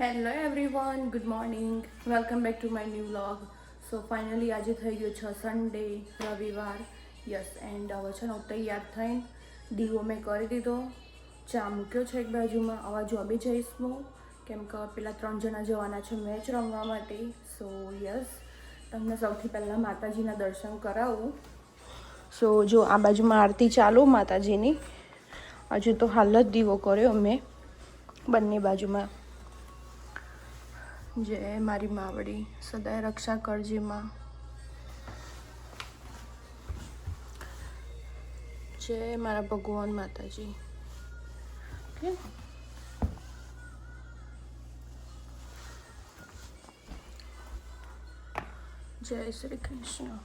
Hello everyone, good morning, welcome back to my new vlog. So finally આજે થઈ ગયો છે સન્ડે, રવિવાર. યસ, એન્ડ હવે છે ને તૈયાર થઈને દીવો મેં કરી દીધો, ચા મૂક્યો છે એક બાજુમાં. હવે જોબે જઈશ હું, કેમ કે પેલા 3 જણા જવાના છે મેચ રમવા માટે. સો યસ, તમને સૌથી પહેલાં માતાજીના દર્શન કરાવું. સો જો આ બાજુમાં આરતી ચાલુ માતાજીની. હજુ તો હાલ જ દીવો કર્યો મેં બંને બાજુમાં. જય મારી માવડી, સદાય રક્ષા કરજે માં. જય મારા ભગવાન માતાજી. ઓકે, જય શ્રી કૃષ્ણ.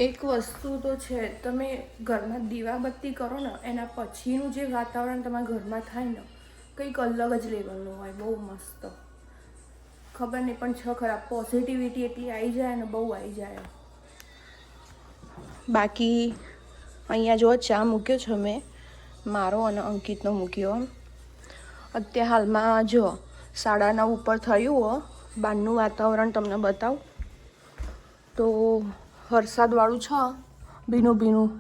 એક વસ્તુ તો છે, તમે ઘરમાં દીવાબત્તી કરો ને એના પછીનું જે વાતાવરણ તમારા ઘરમાં થાય ને, કંઈક અલગ જ લેવલનું હોય. બહુ મસ્ત, ખબર નહીં પણ ખરાબ પોઝિટિવિટી એટલી આવી જાય ને, બહુ આવી જાય. બાકી અહીંયા જો ચા મૂક્યો છે મેં, મારો અને અંકિતનો મૂક્યો. અત્યારે હાલમાં જો 9:30 ઉપર થયું હો. બહારનું વાતાવરણ તમને બતાવું તો વરસાદવાળું છે, ભીનું ભીનું.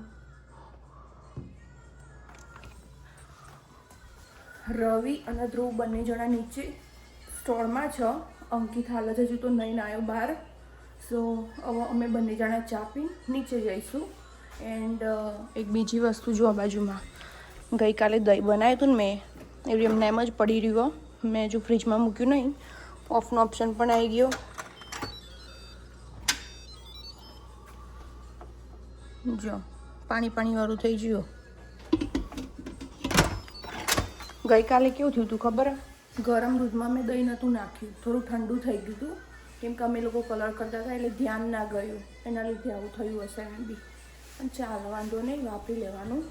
રવિ અને ધ્રુવ બંને જણા નીચે સ્ટોરમાં છે. અંકિત હાલ જ હજુ તો નહીં આવ્યો બહાર. સો હવે અમે બંને જણા ચા પીને નીચે જઈશું. એન્ડ એક બીજી વસ્તુ જો આ બાજુમાં ગઈકાલે દહીં બનાવ્યું હતું ને મેં, એવી એમને એમ જ પડી રહ્યો. મેં હજુ ફ્રીજમાં મૂક્યું નહીં. ઓફનો ઓપ્શન પણ આવી ગયો. જો પાણીવાળું થઈ ગયું. ગઈકાલે કેવું થયું હતું ખબર? ગરમ દૂધમાં મેં દહીં નહોતું નાખ્યું, થોડું ઠંડુ થઈ ગયું હતું, કેમ કે અમે લોકો કલર કરતા હતા એટલે ધ્યાન ના ગયું. એના લીધે આવું થયું હશે એમ બી. પણ ચાલ, વાંધો નહીં, વાપરી લેવાનું.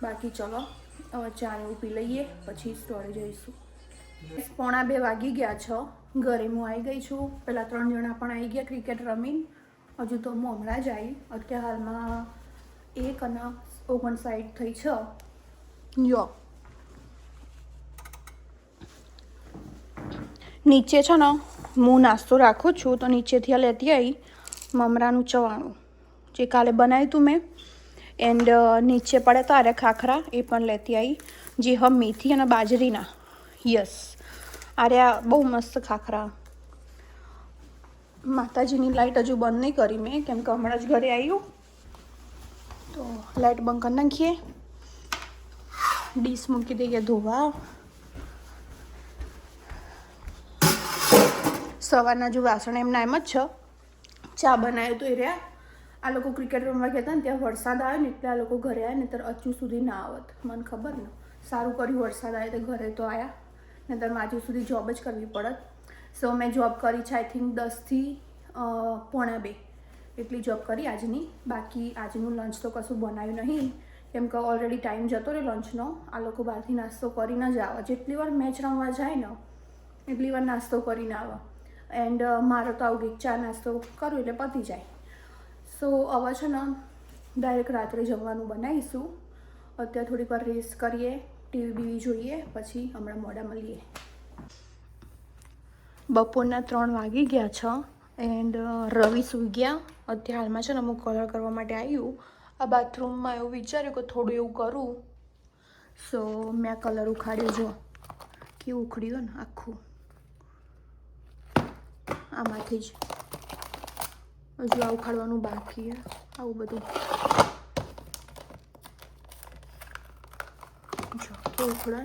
બાકી ચલો હવે ચા એવું પી લઈએ, પછી સ્ટોરે જઈશું. 1:45 વાગી ગયા છે. ઘરે હું આવી ગઈ છું. પેલા 3 જણા પણ આવી ગયા ક્રિકેટ રમીને. હજુ તો હું હમણાં જ આવી. અત્યારે હાલમાં 1:59 થઈ છે. જો નીચે છે ને હું નાસ્તો રાખું છું, તો નીચેથી લેતી આવી મમરાનું ચવાણું, જે કાલે બનાવ્યું હતું મેં. એન્ડ નીચે પડે તો અરે ખાખરા, એ પણ લેતી આવી, જે હમ મેથી અને બાજરીના. યસ, અરે આ બહુ મસ્ત ખાખરા. માતાજીની લાઇટ હજુ બંધ નહીં કરી મેં, કેમ કે હમણાં જ ઘરે આવ્યું. તો લાઇટ બંધ કરી નાખીએ. ડીશ મૂકી દઈએ ધોવા. સવારના જો વાસણ એમના એમ જ છે. ચા બનાવ્યું તો એ રહ્યા. આ લોકો ક્રિકેટ રમવા ગયા હતા ને, ત્યાં વરસાદ આવ્યો ને એટલે આ લોકો ઘરે આવ્યા, ને ત્યારે હજુ સુધી ના આવત. મને ખબર ને, સારું કર્યું વરસાદ આવ્યો તો ઘરે તો આવ્યા, ને ત્યારે હજુ સુધી જોબ જ કરવી પડત. સો મેં જોબ કરી છે આઈ થિંક 10 થી 1:45 એટલી જોબ કરી આજની. બાકી આજનું લંચ તો કશું બનાવ્યું નહીં, કેમ કે ઓલરેડી ટાઈમ જતો રહ્યો લંચનો. આ લોકો બહારથી નાસ્તો કરીને જ આવે. જેટલી વાર મેચ રમવા જાય ને એટલી વાર નાસ્તો કરીને આવે. એન્ડ મારો તો આવું કંઈક ચા નાસ્તો કરું એટલે પતી જાય. સો હવે છે ને ડાયરેક્ટ રાત્રે જમવાનું બનાવીશું. અત્યારે થોડીક વાર રેસ્ટ કરીએ, ટીવી બીવી જોઈએ, પછી હમણાં મોડા મળીએ. બપોરના 3 વાગી ગયા છે. એન્ડ રવિ સૂઈ ગયા. અત્યારે હાલમાં છે ને અમુક કલર કરવા માટે આવ્યું. આ બાથરૂમમાં એવું વિચાર્યું કે થોડું એવું કરું. સો મેં કલર ઉખાડ્યું. જો કેવું ઉખડ્યું ને આખું, આમાંથી જ. હજુ આ ઉખાડવાનું બાકી. આવું બધું જો કેવું ઉખડે.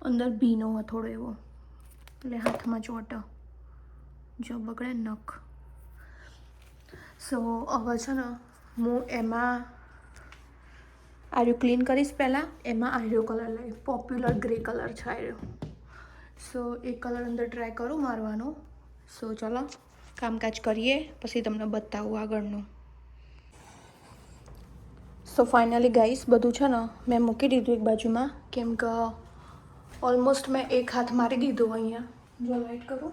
અંદર ભીનો હોય થોડો એવો, એટલે હાથમાં ચોટો. જો બગડે નખ. સો હવે છે ને હું એમાં આર્યો ક્લીન કરીશ. પહેલાં એમાં આર્યો કલર લઈ, પોપ્યુલર ગ્રે કલર છે આર્યો. સો એ કલર અંદર ટ્રાય કરું મારવાનો. સો ચાલો કામકાજ કરીએ, પછી તમને બતાવું આગળનું. સો ફાઇનલી ગાઈસ બધું છે ને મેં મૂકી દીધું એક બાજુમાં, કેમ કે ઓલમોસ્ટ મેં એક હાથ મારી દીધો. અહીંયા જો લાઈટ કરું,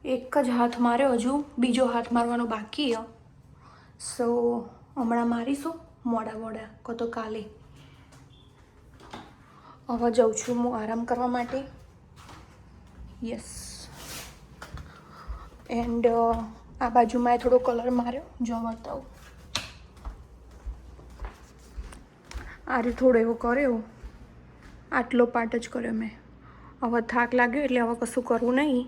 એક જ હાથ માર્યો, હજુ બીજો હાથ મારવાનો બાકી છે. સો હમણાં મારીશું મોડા કો તો કાલે. હવે જાઉં છું હું આરામ કરવા માટે. યસ. એન્ડ આ બાજુમાં થોડો કલર માર્યો, જો બતાવું. આરે થોડો એવો કર્યો, આટલો પાર્ટ જ કર્યો મેં. હવે થાક લાગ્યો એટલે હવે કશું કરવું નહીં.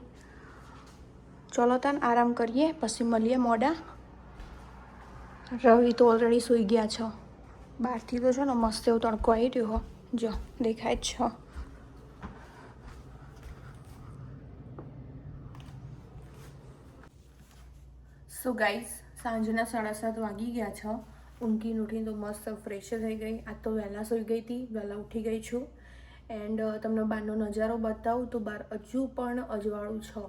ચલો તાન આરામ કરીએ, પછી મળીએ મોડા. રવિ તો ઓલરેડી સૂઈ ગયા છે. બહારથી તો છે ને મસ્ત એવો તડકો આવી રહ્યો, જો દેખાય જ છે. સો ગાઈઝ, સાંજના 7:30 વાગી ગયા છે. ઊંઘીને ઉઠીને તો મસ્ત ફ્રેશ થઈ ગઈ. આજ તો વહેલા સૂઈ ગઈ હતી, વહેલા ઉઠી ગઈ છું. એન્ડ તમને બહારનો નજારો બતાવું તો બહાર હજુ પણ અજવાળું છે.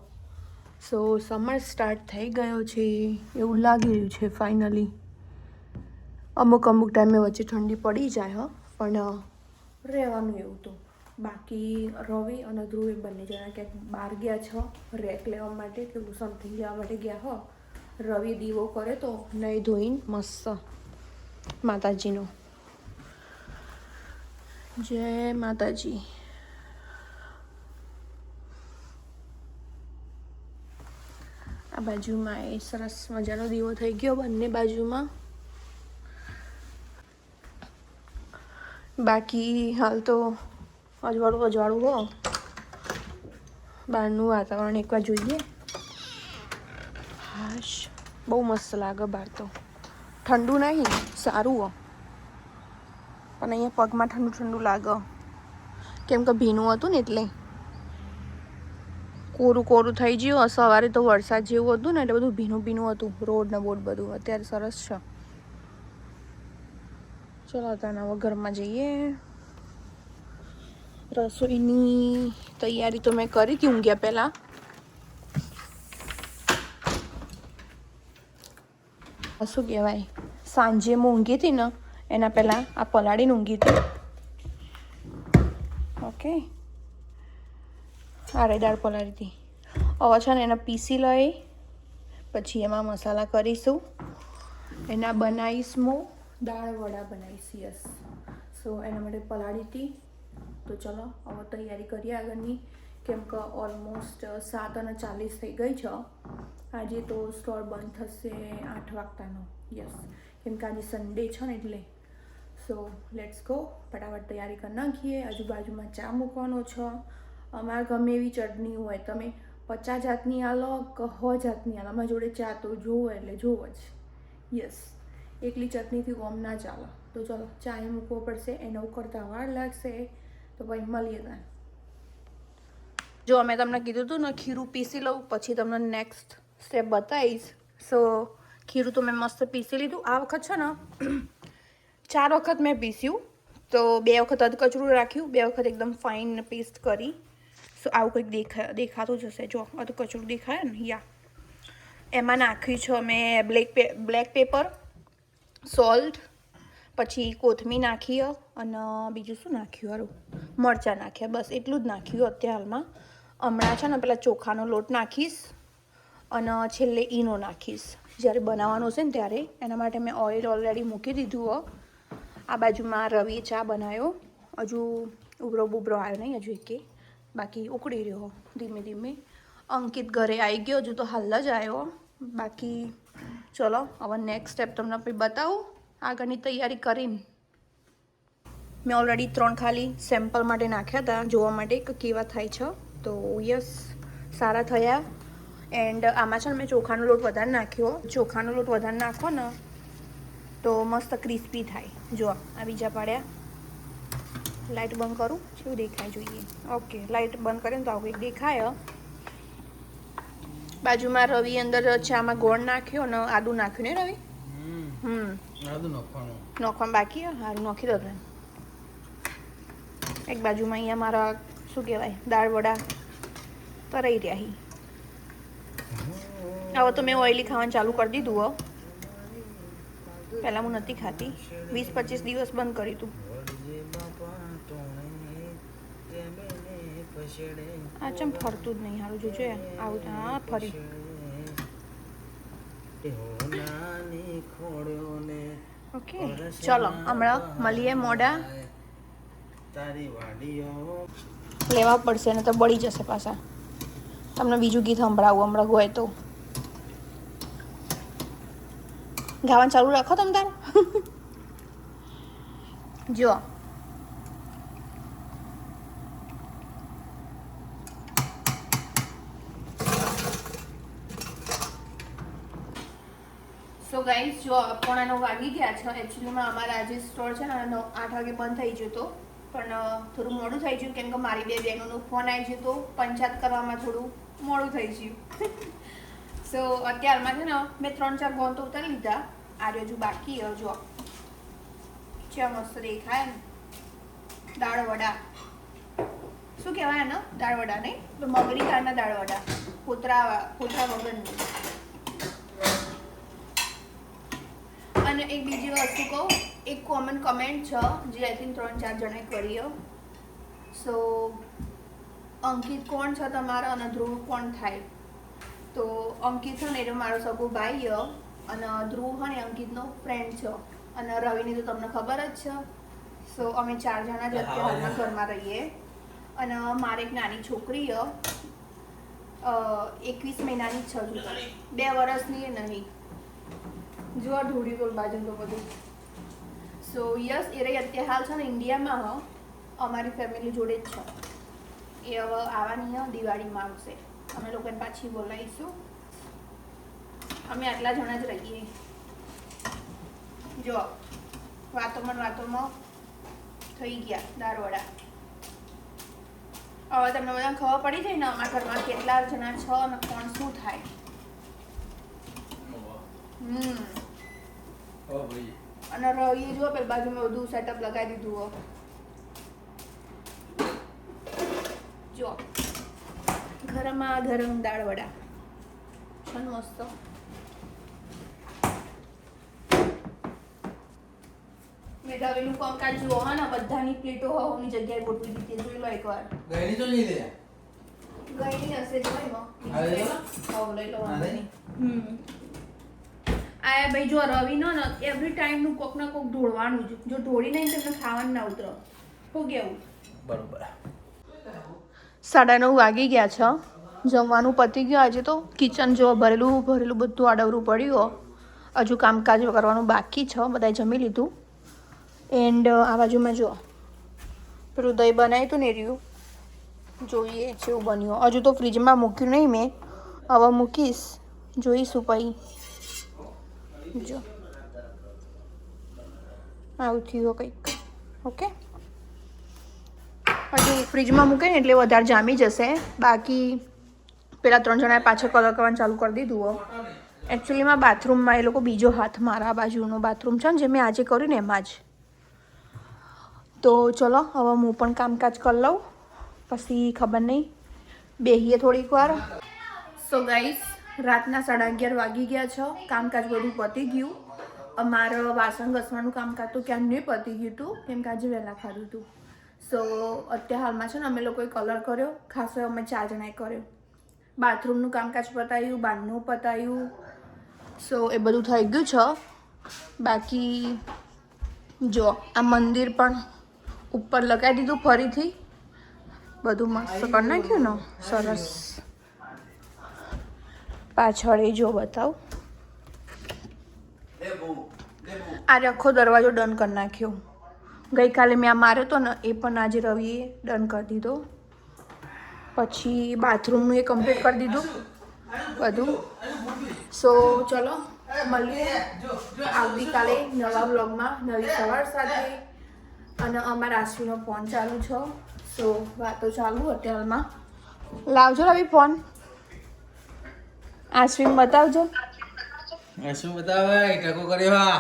સો સમર સ્ટાર્ટ થઈ ગયો છે એવું લાગી રહ્યું છે ફાઇનલી. અમુક ટાઈમે વચ્ચે ઠંડી પડી જાય, પણ રહેવાનું એવું તો. બાકી રવિ અને ધ્રુવ બંને જણા ક્યાંક બહાર ગયા છે રેક લેવા માટે, કે સમથિંગ લેવા માટે ગયા હો. રવિ દીવો કરે તો નહીં ધોઈને મસ્ત માતાજીનો. જય માતાજી. આ બાજુમાં એ સરસ મજાનો દીવો થઈ ગયો બંને બાજુમાં. બાકી હાલ તો અજવાળું હો. બહારનું વાતાવરણ એકવાર જોઈએ. હાશ, બહુ મસ્ત લાગે બહાર તો. ઠંડુ નહીં, સારું હો, પણ અહીંયા પગમાં ઠંડુ લાગે, કેમ કે ભીનું હતું ને એટલે. કોરું થઈ ગયું. સવારે તો વરસાદ જેવું હતું ને એટલે બધું ભીનું હતું, રોડ ને બોર્ડ બધું. અત્યારે સરસ છે. ચલો તાને હવે ઘરમાં જઈએ. રસોઈની તૈયારી તો મેં કરી હતી ઊંઘ્યા પહેલાં. શું કહેવાય, સાંજે હું ઊંઘી હતી ને એના પહેલાં આ પલાળીને ઊંઘી હતી. ઓકે, આ દાળ પલાળી હતી. હવે છે ને એને પીસી લઈ, પછી એમાં મસાલા કરીશું. એના બનાવીશ હું દાળ વડા બનાવીશ. યસ. સો એના માટે પલાળી હતી. તો ચલો હવે તૈયારી કરીએ આગળની, કેમ કે ઓલમોસ્ટ 7:40 થઈ ગઈ છે. આજે તો સ્ટોર બંધ થશે 8 વાગતાનો. યસ, કેમ કે આજે સન્ડે છે ને એટલે. સો લેટ્સ ગો, ફટાફટ તૈયારી કરી નાખીએ. આજુબાજુમાં ચા મૂકવાનો છે. અમારે ગમે એવી ચટણી હોય, તમે 50 જાતની આલો કે 100 જાતની આલો, અમારી જોડે ચા તો જોવો એટલે જોવો જ. યસ, એકલી ચટણીથી કોમ ના ચાલે. તો ચલો ચા એ મૂકવો પડશે, એને ઉકળતા વાર લાગશે. તો ભાઈ મળીએ ત્યાં. જો મેં તમને કીધું હતું ને ખીરું પીસી લઉં, પછી તમને નેક્સ્ટ સ્ટેપ બતાવીશ. સો ખીરું તો મેં મસ્ત પીસી લીધું. આ વખત છે ને 4 વખત મેં પીસ્યું. તો 2 વખત અધકચરું રાખ્યું, 2 વખત એકદમ ફાઇન પેસ્ટ કરી. સો આવું કંઈક દેખાતું જ હશે. જો અધકચરું દેખાય ને, યા એમાં નાખ્યું છે મેં બ્લેક પેપર, સોલ્ટ, પછી કોથમીર નાખી, અને બીજું શું નાખ્યું? હારું, મરચાં નાખ્યા. બસ એટલું જ નાખ્યું અત્યારે હાલમાં. હમણાં છે ને પેલા ચોખાનો લોટ નાખીશ, અને છેલ્લે ઈનો નાખીશ જ્યારે બનાવવાનું હશે ને ત્યારે. એના માટે મેં ઓઇલ ઓલરેડી મૂકી દીધું. આ બાજુમાં રવિએ ચા બનાવ્યો, હજુ ઉભરો આવ્યો નહીં હજુ એકે, બાકી ઉકળી રહ્યો ધીમે ધીમે. અંકિત ઘરે આવી ગયો, હજુ તો હાલ જ આવ્યો. બાકી ચલો હવે નેક્સ્ટ સ્ટેપ તમને પછી બતાવું આગળની તૈયારી કરીને. મેં ઓલરેડી 3 ખાલી સેમ્પલ માટે નાખ્યા હતા, જોવા માટે કે કેવા થાય છે. તો યસ, સારા થયા. એન્ડ આમાં છે ને મેં ચોખાનો લોટ વધારે નાખ્યો. ચોખાનો લોટ વધારે નાખો ને તો મસ્ત ક્રિસ્પી થાય. જો આ બીજા પાડ્યા. લાઇટ બંધ કરું, શું દેખાય જોઈએ? ઓકે, લાઇટ બંધ કરીને તો આવું કંઈક દેખાય. બાજુમાં રવિ અંદર ચામાં ગોળ નાખ્યો અને આદુ નાખ્યું ને રવિ? આદુ નાખવાનું બાકી. સારું, નાખી દો. એક બાજુમાં અહીંયા મારા શું કહેવાય દાળ વડા તરાઈ રહ્યા. હવે તો મેં ઓઇલી ખાવાનું ચાલુ કરી દીધું. પહેલાં હું નથી ખાતી, 20-25 દિવસ બંધ કર્યું હતું. આ ચમ ફરતું જ નહીં. સારું જોજો આવું. હા, ફરી ઓકે ચલો હમણાં મળીએ મોડા. લેવા પડશે ને તો બળી જશે પાછા. તમને બીજું ગીત સંભળાવું હમણાં હોય તો. ગાવાનું ચાલુ રાખો તમે તાર. જો સો ગાઈસ જો 9:15 વાગી ગયા છે. એકચ્યુઅલીમાં અમારા આજે સ્ટોર છે ને 8 વાગે બંધ થઈ ગયો હતો, પણ થોડું મોડું થઈ ગયું કેમ કે મારી બે બહેનોનો ફોન આવી ગયો હતો. પંચાયત કરવામાં થોડું મોડું થઈ ગયું. સો અત્યારમાં છે ને મેં 3-4 ગોન તો ઉતારી લીધા. આ હજુ બાકી જો છે મસ્ત દેખાય ને. દાળ વડા શું કહેવાય ને? દાળ વડા નહીં તો મગરી કારના દાળ વડા, પોતરા વગરનું. અને એક બીજી વસ્તુ કહું, એક કોમન કમેન્ટ છે જે આઈ થિંક 3-4 જણાએ કરી. સો અંકિત કોણ છે તમારા અને ધ્રુવ કોણ થાય? તો અંકિત છે ને એ મારો સગો ભાઈ અને ધ્રુવ છે ને અંકિતનો ફ્રેન્ડ છે. અને રવિની તો તમને ખબર જ છે. સો અમે 4 જણા જ અત્યારે હાલમાં ઘરમાં રહીએ. અને મારે એક નાની છોકરી 21 મહિનાની જ છે, હજુ તો 2 વર્ષની એ નહીં. જો ઢોળી રોલ બાજુ તો બધું. સો યસ એ રહી અત્યારે હાલ છે ને ઇન્ડિયામાં અમારી ફેમિલી જોડે જ છે. એ હવે આવવાની દિવાળીમાં આવશે. અમે લોકોને પાછી બોલાવીશું. અમે આટલા જણા જ રહીએ. જો વાતોમાં થઈ ગયા દાળ વડા. હવે તમને બધા ખબર પડી જાય ને અમારા ઘરમાં કેટલા જણા છે અને કોણ શું થાય. અને રહીએ જો પેલી બાજુ મેં બધું સેટઅપ લગાવી દીધું. જો ગરમ દાળ વડા છે મસ્ત. મેં દવેલું કામકાજ જુઓ હા ને બધાની પ્લેટો હવાની જગ્યાએ ગોઠવી દીધી. જોઈ લો એકવાર. ગઈની તો નહીં લે. ગઈની હશે જોઈ લો. લઈ લો વાંધો નહીં. આ ભાઈ જો રવિ ને એવરી ટાઈમ નું કોક ના કોક ઢોળવાનું જ. જો ઢોળી નહીં તો તમને ખાવાનું ના ઉતરો. શું કેવું? બરોબર. 9:30 વાગી ગયા છે. જમવાનું પતી ગયું. આજે તો કિચન જો ભરેલું બધું આડવરું પડ્યું. હજુ કામકાજ કરવાનું બાકી છે. બધાએ જમી લીધું. એન્ડ આ બાજુમાં જો પેલું દહીં બનાવ્યું હતું ને રહ્યું. જોઈએ જેવું બન્યું. હજુ તો ફ્રીજમાં મૂક્યું નહીં મેં. હવે મૂકીશ, જોઈશું પછી. જો આવું થયું કંઈક. ઓકે હજી ફ્રીજમાં મૂકે ને એટલે વધારે જામી જશે. બાકી પેલા 3 જણાએ પાછળ કલર કરવાનું ચાલુ કરી દીધું. એકચ્યુઅલીમાં બાથરૂમમાં એ લોકો બીજો હાથ મારા બાજુનો બાથરૂમ છે ને જે મેં આજે કર્યું ને એમાં જ. તો ચલો હવે હું પણ કામકાજ કરી લઉં, પછી ખબર નહીં બેહીએ થોડીક વાર. સો ગાઈસ રાતના 11:30 વાગી ગયા છે. કામકાજ બધું પતી ગયું. અમારું વાસણ ઘસવાનું કામકાજ તો ક્યાં નહીં પતી ગયું હતું કેમ કે આજે વહેલા ખાધું હતું. સો અત્યારે હાલમાં છે ને અમે લોકોએ કલર કર્યો. ખાસો અમે 4 જણાએ કર્યો. બાથરૂમનું કામકાજ પતાવ્યું, બહારનું પતાવ્યું. સો એ બધું થઈ ગયું છે. બાકી જો આ મંદિર પણ ઉપર લગાવી દીધું ફરીથી. બધું મસ્ત કરી નાખ્યું ને સરસ. પાછળ એ જો બતાવું. આજે આખો દરવાજો ડન કરી નાખ્યો. ગઈકાલે મેં આ માર્યો હતો ને એ પણ આજે રવિએ ડન કરી દીધો. પછી બાથરૂમનું એ કમ્પ્લીટ કરી દીધું બધું. સો ચલો મળીએ આવતીકાલે નવા બ્લોગમાં નવી સવાર સાથે. અને અમારા આશ્વીનો ફોન ચાલુ છે. સો વાતો ચાલુ અત્યારમાં. લાવજો રવિ ફોન. આશ્વિન બતાવજો. શું બતાવે? ટકો કરે વા.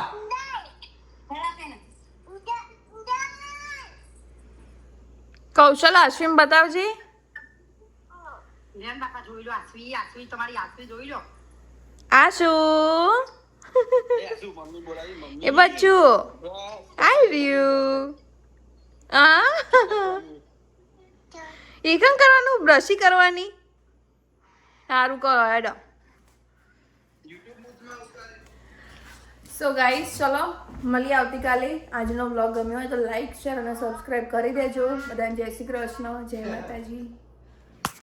કૌશલ આશ્વિન બતાવજે. આશુ એ બચ્ચું આવ્યું. એ કેમ કરવાનું? બ્રશી કરવાની. સારું કરો હેડો. સો ગાઈસ ચલો મળીએ આવતીકાલે. આજનો વ્લોગ ગમ્યો હોય તો લાઈક શેર અને સબસ્ક્રાઈબ કરી દેજો. બધાને જય શ્રી કૃષ્ણ, જય માતાજી.